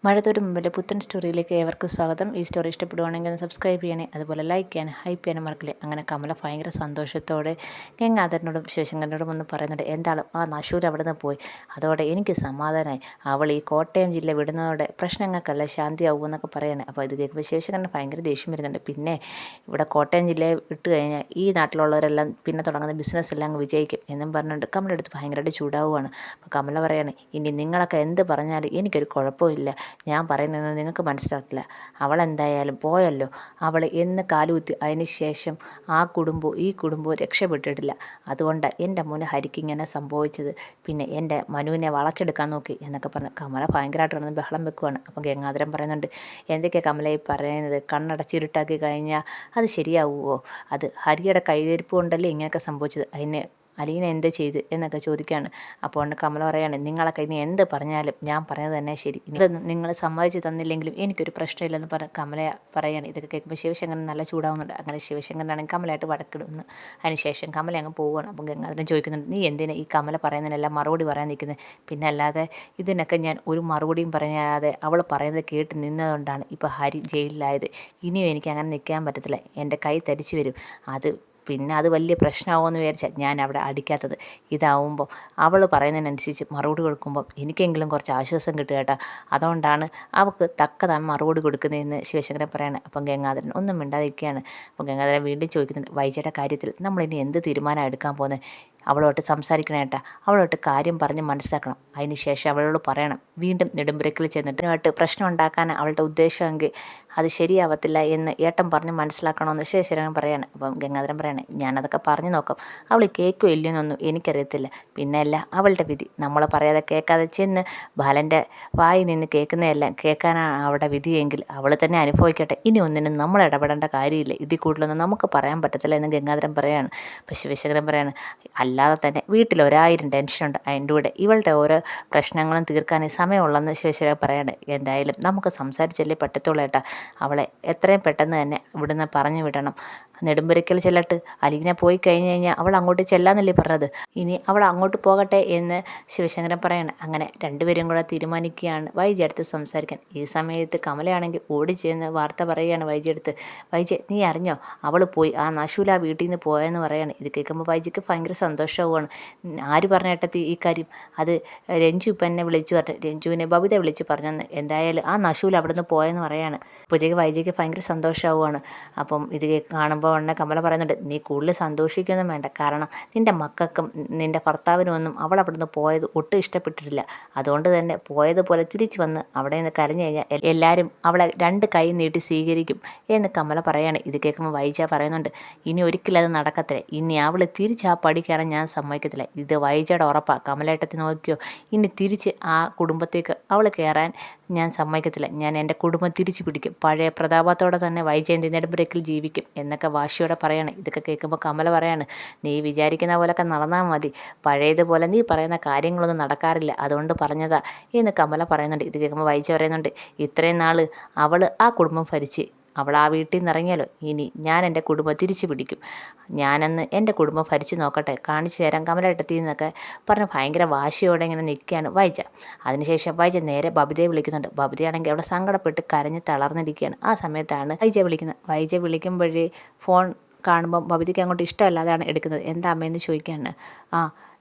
മഴത്തോട് മുമ്പിലെ പുത്തൻ സ്റ്റോറിയിലേക്ക് ഏവർക്കും സ്വാഗതം. ഈ സ്റ്റോറി ഇഷ്ടപ്പെടുവാണെങ്കിൽ ഒന്ന് സബ്സ്ക്രൈബ് ചെയ്യണേ, അതുപോലെ ലൈക്ക് ചെയ്യാനും ഹൈപ്പ് ചെയ്യാനും മറക്കില്ലേ. അങ്ങനെ കമല ഭയങ്കര സന്തോഷത്തോടെ ഗംഗാധരനോടും ശിവശങ്കരനോടും ഒന്ന് പറയുന്നുണ്ട്, എന്താണ് ആ നശൂർ അവിടെ നിന്ന് പോയി, അതോടെ എനിക്ക് സമാധാനമായി. അവൾ ഈ കോട്ടയം ജില്ല വിടുന്നതോടെ പ്രശ്നങ്ങൾക്കല്ല ശാന്തിയാവും എന്നൊക്കെ പറയണേ. അപ്പോൾ ഇത് കേൾക്കുമ്പോൾ ശിവശങ്കരന് ഭയങ്കര ദേഷ്യം വരുന്നുണ്ട്. പിന്നെ ഇവിടെ കോട്ടയം ജില്ലയെ വിട്ട് കഴിഞ്ഞാൽ ഈ നാട്ടിലുള്ളവരെല്ലാം പിന്നെ തുടങ്ങുന്ന ബിസിനസ് എല്ലാം അങ്ങ് വിജയിക്കും എന്നും പറഞ്ഞുകൊണ്ട് കമല എടുത്ത് ഭയങ്കരമായിട്ട് ചൂടാവുകയാണ്. അപ്പോൾ കമല പറയാണ്, ഇനി നിങ്ങളൊക്കെ എന്ത് പറഞ്ഞാലും എനിക്കൊരു കുഴപ്പമില്ല, ഞാൻ പറയുന്നത് നിങ്ങൾക്ക് മനസ്സിലാക്കില്ല. അവളെന്തായാലും പോയല്ലോ, അവൾ എന്ന് കാലുകുത്തി അതിന് ശേഷം ആ കുടുംബവും ഈ കുടുംബവും രക്ഷപ്പെട്ടിട്ടില്ല. അതുകൊണ്ട് എൻ്റെ മോന് ഹരിക്ക് ഇങ്ങനെ സംഭവിച്ചത്. പിന്നെ എൻ്റെ മനുവിനെ വളച്ചെടുക്കാൻ നോക്കി എന്നൊക്കെ പറഞ്ഞ് കമല ഭയങ്കരമായിട്ട് കിടന്ന് ബഹളം വെക്കുവാണ്. അപ്പം ഗംഗാധരൻ പറയുന്നുണ്ട്, എന്തൊക്കെയാണ് കമല ഈ പറയുന്നത്, കണ്ണടച്ചിരുട്ടാക്കി കഴിഞ്ഞാൽ അത് ശരിയാവുമോ? അത് ഹരിയുടെ കൈതരിപ്പ് കൊണ്ടല്ലേ ഇങ്ങനെയൊക്കെ സംഭവിച്ചത്, അതിന് അലീന എന്ത് ചെയ്ത് എന്നൊക്കെ ചോദിക്കുകയാണ്. അപ്പോൾ കമല പറയാണ്, നിങ്ങളൊക്കെ ഇനി എന്ത് പറഞ്ഞാലും ഞാൻ പറഞ്ഞത് തന്നെ ശരി, ഇതൊന്നും നിങ്ങൾ സമ്മതിച്ച് തന്നില്ലെങ്കിലും എനിക്കൊരു പ്രശ്നമില്ലെന്ന് പറഞ്ഞ് കമല പറയാണ്. ഇതൊക്കെ കേൾക്കുമ്പോൾ ശിവശങ്കരൻ നല്ല ചൂടാവുന്നുണ്ട്. അങ്ങനെ ശിവശങ്കരനാണെങ്കിൽ കമലയായിട്ട് വടക്കിടുന്നു. അതിനുശേഷം കമല അങ്ങ് പോവുകയാണ്. അപ്പം ഗംഗാധരൻ ചോദിക്കുന്നുണ്ട്, നീ എന്തിനാ ഈ കമല പറയുന്നതിനെല്ലാം മറുപടി പറയാൻ നിൽക്കുന്നത്? പിന്നെ അല്ലാതെ ഇതിനൊക്കെ ഞാൻ ഒരു മറുപടിയും പറയാതെ അവൾ പറയുന്നത് കേട്ട് നിന്നതുകൊണ്ടാണ് ഇപ്പോൾ ഹരി ജയിലിലായത്. ഇനിയും എനിക്ക് അങ്ങനെ നിൽക്കാൻ പറ്റത്തില്ല, എൻ്റെ കൈ തരിച്ചു വരും. പിന്നെ അത് വലിയ പ്രശ്നമാകുമെന്ന് വിചാരിച്ചാൽ ഞാൻ അവിടെ അടിക്കാത്തത്. ഇതാവുമ്പോൾ അവൾ പറയുന്നതിനനുസരിച്ച് മറുപടി കൊടുക്കുമ്പം എനിക്കെങ്കിലും കുറച്ച് ആശ്വാസം കിട്ടുക കേട്ടോ. അതുകൊണ്ടാണ് അവൾക്ക് തക്കതാണ് മറുപടി കൊടുക്കുന്നതെന്ന് ശിവശങ്കരൻ പറയാണ്. അപ്പം ഗംഗാധരൻ ഒന്നും മിണ്ടാതിരിക്കുകയാണ്. അപ്പം ഗംഗാധരൻ വീണ്ടും ചോദിക്കുന്നുണ്ട്, വൈജയുടെ കാര്യത്തിൽ നമ്മളിനി എന്ത് തീരുമാനം എടുക്കാൻ പോകുന്നത്? അവളോട്ട് സംസാരിക്കണം ഏട്ടാ, അവളോട്ട് കാര്യം പറഞ്ഞ് മനസ്സിലാക്കണം. അതിന് ശേഷം അവളോട് പറയണം, വീണ്ടും നെടുമ്പുരക്കിൽ ചെന്നിട്ട് പ്രശ്നം ഉണ്ടാക്കാൻ അവളുടെ ഉദ്ദേശമെങ്കിൽ അത് ശരിയാവത്തില്ല എന്ന് ഏട്ടൻ പറഞ്ഞ് മനസ്സിലാക്കണമെന്ന് ശിവശങ്കരൻ പറയാണ്. അപ്പം ഗംഗാധരൻ പറയണേ, ഞാനതൊക്കെ പറഞ്ഞു നോക്കാം, അവൾ കേൾക്കുമോ ഇല്ലയെന്നൊന്നും എനിക്കറിയത്തില്ല. പിന്നെയല്ല അവളുടെ വിധി, നമ്മൾ പറയാതെ കേൾക്കാതെ ചെന്ന് ബാലൻ്റെ വായി നിന്ന് കേൾക്കുന്നതെല്ലാം കേൾക്കാനാണ് അവളുടെ വിധിയെങ്കിൽ അവൾ തന്നെ അനുഭവിക്കട്ടെ. ഇനി ഒന്നിനും നമ്മൾ ഇടപെടേണ്ട കാര്യമില്ല, ഇതിൽ കൂടുതലൊന്നും നമുക്ക് പറയാൻ പറ്റത്തില്ല എന്ന് ഗംഗാധരൻ പറയാണ്. അപ്പം ശിവശങ്കരൻ പറയാണ്, അല്ലാതെ തന്നെ വീട്ടിൽ 1000 ടെൻഷനുണ്ട്, അതിൻ്റെ കൂടെ ഇവളുടെ ഓരോ പ്രശ്നങ്ങളും തീർക്കാൻ സമയമുള്ളെന്ന് ശിവശങ്കരൻ പറയാണ്. എന്തായാലും നമുക്ക് സംസാരിച്ചല്ലേ പറ്റത്തുള്ളൂ ഏട്ടാ, അവളെ എത്രയും പെട്ടെന്ന് തന്നെ ഇവിടുന്ന് പറഞ്ഞു വിടണം. നെടുമ്പുരയ്ക്കൽ ചെല്ലട്ട്, അലീന പോയി കഴിഞ്ഞ് കഴിഞ്ഞാൽ അവൾ അങ്ങോട്ട് ചെല്ലാന്നല്ലേ പറഞ്ഞത്, ഇനി അവൾ അങ്ങോട്ട് പോകട്ടെ എന്ന് ശിവശങ്കരൻ പറയാണ്. അങ്ങനെ രണ്ടുപേരും കൂടെ തീരുമാനിക്കുകയാണ് വൈജി അടുത്ത് സംസാരിക്കാൻ. ഈ സമയത്ത് കമലയാണെങ്കിൽ ഓടി ചെന്ന് വാർത്ത പറയുകയാണ് വൈജി അടുത്ത്, വൈജി നീ അറിഞ്ഞോ, അവൾ പോയി, ആ നശൂല വീട്ടിൽ നിന്ന് പോയെന്ന് പറയാണ്. ഇത് കേൾക്കുമ്പോൾ വൈജിക്ക് ഭയങ്കര സന്തോഷവുമാണ്. ആര് പറഞ്ഞ ഏട്ടത്തി ഈ കാര്യം? അത് രഞ്ജു ഇപ്പം എന്നെ വിളിച്ചു പറഞ്ഞു, രഞ്ജുവിനെ ബബിത വിളിച്ച് പറഞ്ഞെന്ന്. എന്തായാലും ആ നശൂൽ അവിടെ നിന്ന് പോയെന്ന് പറയാണ്. അപ്പോഴത്തേക്ക് വൈജിക്ക് ഭയങ്കര സന്തോഷമാവുകയാണ്. അപ്പം ഇത് കാണുമ്പോൾ ഉടനെ കമല പറയുന്നുണ്ട്, നീ കൂടുതൽ സന്തോഷിക്കൊന്നും വേണ്ട, കാരണം നിൻ്റെ മക്കൾക്കും നിൻ്റെ ഭർത്താവിനും ഒന്നും അവൾ അവിടെ നിന്ന് പോയത് ഒട്ടും ഇഷ്ടപ്പെട്ടിട്ടില്ല. അതുകൊണ്ട് തന്നെ പോയതുപോലെ തിരിച്ചു വന്ന് അവിടെ നിന്ന് കരഞ്ഞു കഴിഞ്ഞാൽ എല്ലാവരും അവളെ 2 കൈ നീട്ടി സ്വീകരിക്കും എന്ന് കമല പറയാണ്. ഇത് കേൾക്കുമ്പോൾ വൈജ പറയുന്നുണ്ട്, ഇനി ഒരിക്കലും അത് നടക്കത്തില്ല, ഇനി അവൾ തിരിച്ച് ആ പടി കയറാൻ ഞാൻ സമ്മതിക്കത്തില്ല. ഇത് വൈജയുടെ ഉറപ്പാണ്. കമലേട്ടത്തി നോക്കിയോ, ഇനി തിരിച്ച് ആ കുടുംബത്തേക്ക് അവൾ കയറാൻ ഞാൻ സമ്മതിക്കത്തില്ല. ഞാൻ എൻ്റെ കുടുംബം തിരിച്ചു പിടിക്കും, പഴയ പ്രതാപത്തോടെ തന്നെ വൈജയന്തി നെടുമ്പുരയ്ക്കിൽ ജീവിക്കും എന്നൊക്കെ വാശിയോടെ പറയാണ്. ഇതൊക്കെ കേൾക്കുമ്പോൾ കമല പറയാണ്, നീ വിചാരിക്കുന്ന പോലൊക്കെ നടന്നാൽ മതി, പഴയതുപോലെ നീ പറയുന്ന കാര്യങ്ങളൊന്നും നടക്കാറില്ല, അതുകൊണ്ട് പറഞ്ഞതാ എന്ന് കമല പറയുന്നുണ്ട്. ഇത് കേൾക്കുമ്പോൾ വൈജ പറയുന്നുണ്ട്, ഇത്രയും നാൾ അവൾ ആ കുടുംബം ഭരിച്ച് അവൾ ആ വീട്ടിൽ നിന്ന് ഇറങ്ങിയാലോ, ഇനി ഞാൻ എൻ്റെ കുടുംബം തിരിച്ചു പിടിക്കും, ഞാനന്ന് എൻ്റെ കുടുംബം ഭരിച്ചു നോക്കട്ടെ, കാണിച്ചു തരാം കമലേട്ടത്തി എന്നൊക്കെ പറഞ്ഞ് ഭയങ്കര വാശിയോടെ ഇങ്ങനെ നിൽക്കുകയാണ് വൈജ. അതിനുശേഷം വൈജ നേരെ ബബിതയെ വിളിക്കുന്നുണ്ട്. ബബിതയാണെങ്കിൽ അവിടെ സങ്കടപ്പെട്ട് കരഞ്ഞ് തളർന്നിരിക്കുകയാണ്. ആ സമയത്താണ് വൈജ വിളിക്കുന്നത്. വൈജ വിളിക്കുമ്പോഴേ ഫോൺ കാണുമ്പം ബബിതയ്ക്ക് അങ്ങോട്ട് ഇഷ്ടമല്ലാതെയാണ് എടുക്കുന്നത്. എന്താ അമ്മയെന്ന് ചോദിക്കുകയാണ്. ആ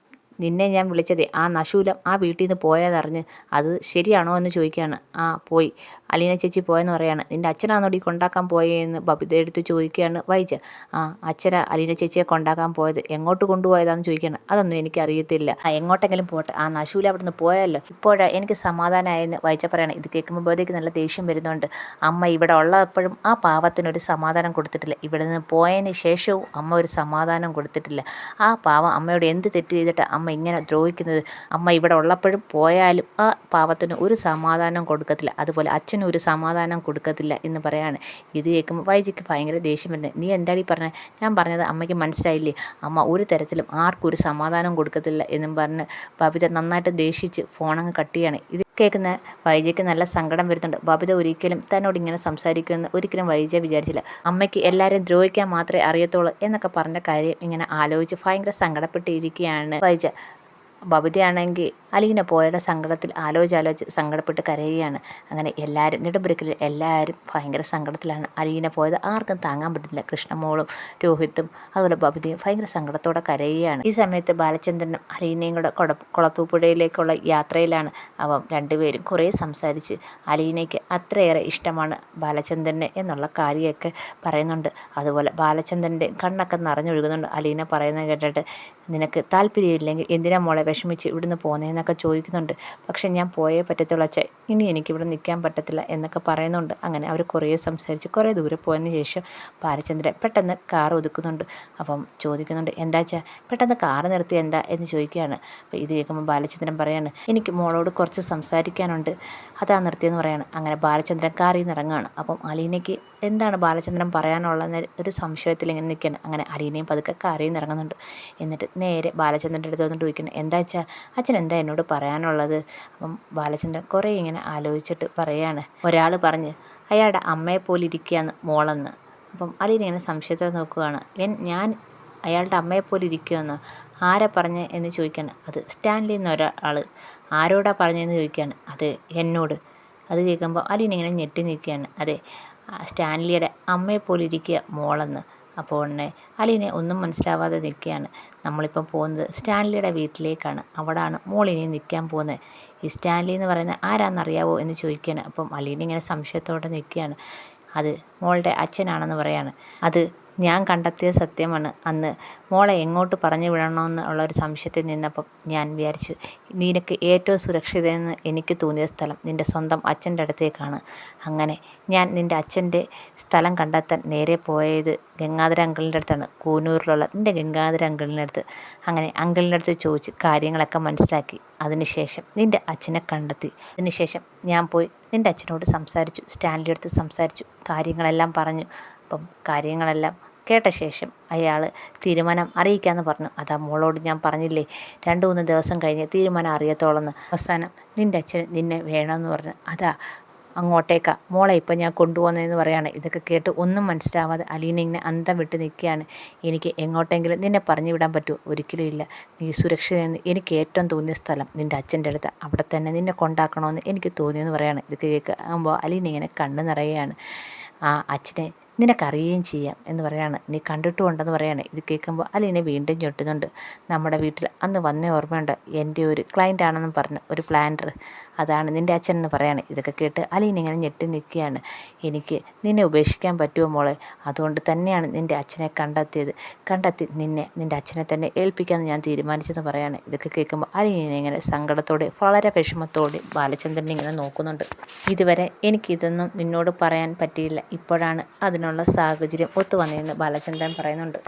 നിന്നെ ഞാൻ വിളിച്ചതേ ആ നശൂലം ആ വീട്ടിൽ നിന്ന് പോയതറിഞ്ഞ് അത് ശരിയാണോ എന്ന് ചോദിക്കുകയാണ്. ആ പോയി, അലീന ചേച്ചി പോയെന്ന് പറയാണ്. നിൻ്റെ അച്ഛനാണോടി കൊണ്ടാക്കാൻ പോയെന്ന് ബബിത എടുത്ത് ചോദിക്കുകയാണ് വൈജ. ആ അച്ഛനാ അലീന ചേച്ചിയെ കൊണ്ടാക്കാൻ പോയത്, എങ്ങോട്ട് കൊണ്ടുപോയതാണെന്ന് ചോദിക്കുകയാണ്. അതൊന്നും എനിക്കറിയത്തില്ല, എങ്ങോട്ടെങ്കിലും പോട്ടെ, ആ നശൂല അവിടെ നിന്ന് പോയല്ലോ, ഇപ്പോഴാണ് എനിക്ക് സമാധാനമായെന്ന് വൈജ പറയണം. ഇത് കേൾക്കുമ്പോൾ ബബിതയ്ക്ക് നല്ല ദേഷ്യം വരുന്നുണ്ട്. അമ്മ ഇവിടെ ഉള്ളപ്പോഴും ആ പാവത്തിനൊരു സമാധാനം കൊടുത്തിട്ടില്ല, ഇവിടെ നിന്ന് പോയതിന് ശേഷവും അമ്മ ഒരു സമാധാനം കൊടുത്തിട്ടില്ല. ആ പാവം അമ്മയോട് എന്ത് തെറ്റ് ചെയ്തിട്ട് അമ്മ ഇങ്ങനെ ദ്രോഹിക്കുന്നത്? അമ്മ ഇവിടെ ഉള്ളപ്പോഴും പോയാലും ആ പാവത്തിന് ഒരു സമാധാനം കൊടുക്കത്തില്ല, അതുപോലെ അച്ഛനും ഒരു സമാധാനം കൊടുക്കത്തില്ല എന്ന് പറയാണ്. ഇത് കേൾക്കുമ്പോൾ വൈജിക്ക് ഭയങ്കര ദേഷ്യം വരുന്നത്. നീ എന്താടി പറഞ്ഞത്? ഞാൻ പറഞ്ഞത് അമ്മയ്ക്ക് മനസ്സിലായില്ലേ? അമ്മ ഒരു തരത്തിലും ആർക്കും ഒരു സമാധാനം കൊടുക്കത്തില്ല എന്നും പറഞ്ഞ് ബബിത നന്നായിട്ട് ദേഷിച്ച് ഫോണങ്ങ് കട്ട് ചെയ്യാണ്. ഇത് കേൾക്കുന്ന വൈജയ്ക്ക് നല്ല സങ്കടം വരുന്നുണ്ട്. ബബിത ഒരിക്കലും തന്നോട് ഇങ്ങനെ സംസാരിക്കുമെന്ന് ഒരിക്കലും വൈജ വിചാരിച്ചില്ല. അമ്മയ്ക്ക് എല്ലാവരെയും ദ്രോഹിക്കാൻ മാത്രമേ അറിയത്തുള്ളൂ എന്നൊക്കെ പറഞ്ഞ കാര്യം ഇങ്ങനെ ആലോചിച്ച് ഭയങ്കര സങ്കടപ്പെട്ടിരിക്കുകയാണ് വൈജ. ബബിതയാണെങ്കിൽ അലീന പോയുടെ സങ്കടത്തിൽ ആലോചിച്ച് സങ്കടപ്പെട്ട് കരയുകയാണ്. അങ്ങനെ എല്ലാവരും നെടുമ്പുരക്കിൽ എല്ലാവരും ഭയങ്കര സങ്കടത്തിലാണ്. അലീന പോയത് ആർക്കും താങ്ങാൻ പറ്റുന്നില്ല. കൃഷ്ണമോളും രോഹിത്തും അതുപോലെ ബബിതയും ഭയങ്കര സങ്കടത്തോടെ കരയുകയാണ്. ഈ സമയത്ത് ബാലചന്ദ്രനും അലീനയും കൂടെ കുളത്തൂപ്പുഴയിലേക്കുള്ള യാത്രയിലാണ്. അപ്പം രണ്ടുപേരും കുറേ സംസാരിച്ച് അലീനയ്ക്ക് അത്രയേറെ ഇഷ്ടമാണ് ബാലചന്ദ്രനെ എന്നുള്ള കാര്യമൊക്കെ പറയുന്നുണ്ട്. അതുപോലെ ബാലചന്ദ്രൻ്റെ കണ്ണൊക്കെ നിറഞ്ഞൊഴുകുന്നുണ്ട്. അലീന പറയുന്നത് കേട്ടിട്ട്, നിനക്ക് താല്പര്യമില്ലെങ്കിൽ എന്തിനാ മോളെ വിഷമിച്ച് ഇവിടുന്ന് പോകുന്നതെന്നൊക്കെ ചോദിക്കുന്നുണ്ട്. പക്ഷെ ഞാൻ പോയേ പറ്റത്തുള്ളൂ അച്ഛാ, ഇനി എനിക്കിവിടെ നിൽക്കാൻ പറ്റത്തില്ല എന്നൊക്കെ പറയുന്നുണ്ട്. അങ്ങനെ അവർ കുറേ സംസാരിച്ച് കുറേ ദൂരെ പോയതിന് ശേഷം ബാലചന്ദ്രൻ പെട്ടെന്ന് കാർ ഒതുക്കുന്നുണ്ട്. അപ്പം ചോദിക്കുന്നുണ്ട്, എന്താ വെച്ചാ പെട്ടെന്ന് കാർ നിർത്തി എന്താ എന്ന് ചോദിക്കുകയാണ്. അപ്പോൾ ഇത് കേൾക്കുമ്പോൾ ബാലചന്ദ്രൻ പറയാണ്, എനിക്ക് മോളോട് കുറച്ച് സംസാരിക്കാനുണ്ട്, അതാ നിർത്തിയെന്ന് പറയാണ്. അങ്ങനെ ബാലചന്ദ്രൻ കാറിൽ നിന്ന് ഇറങ്ങുകയാണ്. അപ്പം അലീനയ്ക്ക് എന്താണ് ബാലചന്ദ്രൻ പറയാനുള്ളതെന്ന് ഒരു സംശയത്തിൽ ഇങ്ങനെ നിൽക്കുകയാണ്. അങ്ങനെ അലീനയും പതുക്കെ കാറിൽ നിന്ന് ഇറങ്ങുന്നുണ്ട്. എന്നിട്ട് നേരെ ബാലചന്ദ്രൻ്റെ അടുത്ത് വന്നിട്ട് ചോദിക്കുന്നത്, എന്താ വെച്ചാൽ അച്ഛൻ എന്താ എന്നോട് പറയാനുള്ളത്? അപ്പം ബാലചന്ദ്രൻ കുറേ ഇങ്ങനെ ആലോചിച്ചിട്ട് പറയാണ്, ഒരാൾ പറഞ്ഞ് അയാളുടെ അമ്മയെപ്പോലെ ഇരിക്കുകയെന്ന് മോളെന്ന്. അപ്പം അലീന ഇങ്ങനെ സംശയത്തോടെ നോക്കുകയാണ്. ഞാൻ അയാളുടെ അമ്മയെപ്പോലെ ഇരിക്കുമെന്ന് ആരാ പറഞ്ഞത് എന്ന് ചോദിക്കുകയാണ്. അത് സ്റ്റാൻലി എന്നൊരാൾ. ആരോടാ പറഞ്ഞതെന്ന് ചോദിക്കുകയാണ്. അത് എന്നോട്. അത് കേൾക്കുമ്പോൾ അലീന ഇങ്ങനെ ഞെട്ടി നിൽക്കുകയാണ്. അതെ, സ്റ്റാൻലിയുടെ അമ്മയെപ്പോലെ ഇരിക്കുക മോളെന്ന്. അപ്പോൾ ഉടനെ അലീന ഒന്നും മനസ്സിലാവാതെ നിൽക്കുകയാണ്. നമ്മളിപ്പം പോകുന്നത് സ്റ്റാൻലിയുടെ വീട്ടിലേക്കാണ്. അവിടാണ് മോളിനി നിൽക്കാൻ പോകുന്നത്. ഈ സ്റ്റാൻലി എന്ന് പറയുന്നത് ആരാന്നറിയാവോ എന്ന് ചോദിക്കുകയാണ്. അപ്പം അലീന ഇങ്ങനെ സംശയത്തോടെ നിൽക്കുകയാണ്. അത് മോളുടെ അച്ഛനാണെന്ന് പറയാണ്. അത് ഞാൻ കണ്ടെത്തിയ സത്യമാണ്. അന്ന് മോളെ എങ്ങോട്ട് പറഞ്ഞു വിടണമെന്ന് ഉള്ളൊരു സംശയത്തിൽ നിന്നപ്പം ഞാൻ വിചാരിച്ചു, നിനക്ക് ഏറ്റവും സുരക്ഷിതമെന്ന് എനിക്ക് തോന്നിയ സ്ഥലം നിൻ്റെ സ്വന്തം അച്ഛൻ്റെ അടുത്തേക്കാണ്. അങ്ങനെ ഞാൻ നിൻ്റെ അച്ഛൻ്റെ സ്ഥലം കണ്ടെത്താൻ നേരെ പോയത് ഗംഗാധര അങ്കിളിൻ്റെ അടുത്താണ്, കൂനൂരിലുള്ള നിൻ്റെ ഗംഗാധര അങ്കിളിൻ്റെ അടുത്ത്. അങ്ങനെ അങ്കിളിൻ്റെ അടുത്ത് ചോദിച്ച് കാര്യങ്ങളൊക്കെ മനസ്സിലാക്കി. അതിനുശേഷം നിൻ്റെ അച്ഛനെ കണ്ടെത്തി. അതിനുശേഷം ഞാൻ പോയി നിൻ്റെ അച്ഛനോട് സംസാരിച്ചു, സ്റ്റാൻലി അടുത്ത് സംസാരിച്ചു, കാര്യങ്ങളെല്ലാം പറഞ്ഞു. അപ്പം കാര്യങ്ങളെല്ലാം കേട്ട ശേഷം അയാൾ തീരുമാനം അറിയിക്കാമെന്ന് പറഞ്ഞു. അതാ മോളോട് ഞാൻ പറഞ്ഞില്ലേ 2-3 ദിവസം കഴിഞ്ഞ് തീരുമാനം അറിയത്തോളെന്ന്. അവസാനം നിൻ്റെ അച്ഛൻ നിന്നെ വേണമെന്ന് പറഞ്ഞു. അതാ അങ്ങോട്ടേക്കാ മോളെ ഇപ്പം ഞാൻ കൊണ്ടുപോകുന്നതെന്ന് പറയാണ്. ഇതൊക്കെ കേട്ട് ഒന്നും മനസ്സിലാവാതെ അലീന ഇങ്ങനെ അന്തം വിട്ട് നിൽക്കുകയാണ്. എനിക്ക് എങ്ങോട്ടെങ്കിലും നിന്നെ പറഞ്ഞു വിടാൻ പറ്റുമോ? ഒരിക്കലും ഇല്ല. നീ സുരക്ഷിതയെന്ന് എനിക്ക് ഏറ്റവും തോന്നിയ സ്ഥലം നിൻ്റെ അച്ഛൻ്റെ അടുത്ത്, അവിടെ തന്നെ നിന്നെ കൊണ്ടാക്കണമെന്ന് എനിക്ക് തോന്നിയെന്ന് പറയാണ്. ഇത് കേൾക്കുമ്പോൾ അലീന ഇങ്ങനെ കണ്ണ് നിറയുകയാണ്. ആ അച്ഛനെ നിനക്കറിയുകയും ചെയ്യാം എന്ന് പറയാണ്. നീ കണ്ടിട്ടുമുണ്ടെന്ന് പറയാണ്. ഇത് കേൾക്കുമ്പോൾ അലീന വീണ്ടും ഞെട്ടുന്നുണ്ട്. നമ്മുടെ വീട്ടിൽ അന്ന് വന്നേ ഓർമ്മയുണ്ട്, എൻ്റെ ഒരു ക്ലയൻ്റ് ആണെന്നും പറഞ്ഞ് ഒരു പ്ലാനർ, അതാണ് നിൻ്റെ അച്ഛൻ എന്ന് പറയാണ്. ഇതൊക്കെ കേട്ട് അലീന ഇങ്ങനെ ഞെട്ടി നിൽക്കുകയാണ്. എനിക്ക് നിന്നെ ഉപേക്ഷിക്കാൻ പറ്റുമോ മോളെ? അതുകൊണ്ട് തന്നെയാണ് നിൻ്റെ അച്ഛനെ കണ്ടെത്തി നിൻ്റെ അച്ഛനെ തന്നെ ഏൽപ്പിക്കാമെന്ന് ഞാൻ തീരുമാനിച്ചെന്ന് പറയാണ്. ഇതൊക്കെ കേൾക്കുമ്പോൾ അലീന ഇങ്ങനെ സങ്കടത്തോടെ വളരെ വിഷമത്തോടെ ബാലചന്ദ്രനെ ഇങ്ങനെ നോക്കുന്നുണ്ട്. ഇതുവരെ എനിക്കിതൊന്നും നിന്നോട് പറയാൻ പറ്റിയില്ല, ഇപ്പോഴാണ് അതിനുള്ള സാഹചര്യം ഒത്തു വന്നതെന്ന് ബാലചന്ദ്രൻ പറയുന്നുണ്ട്.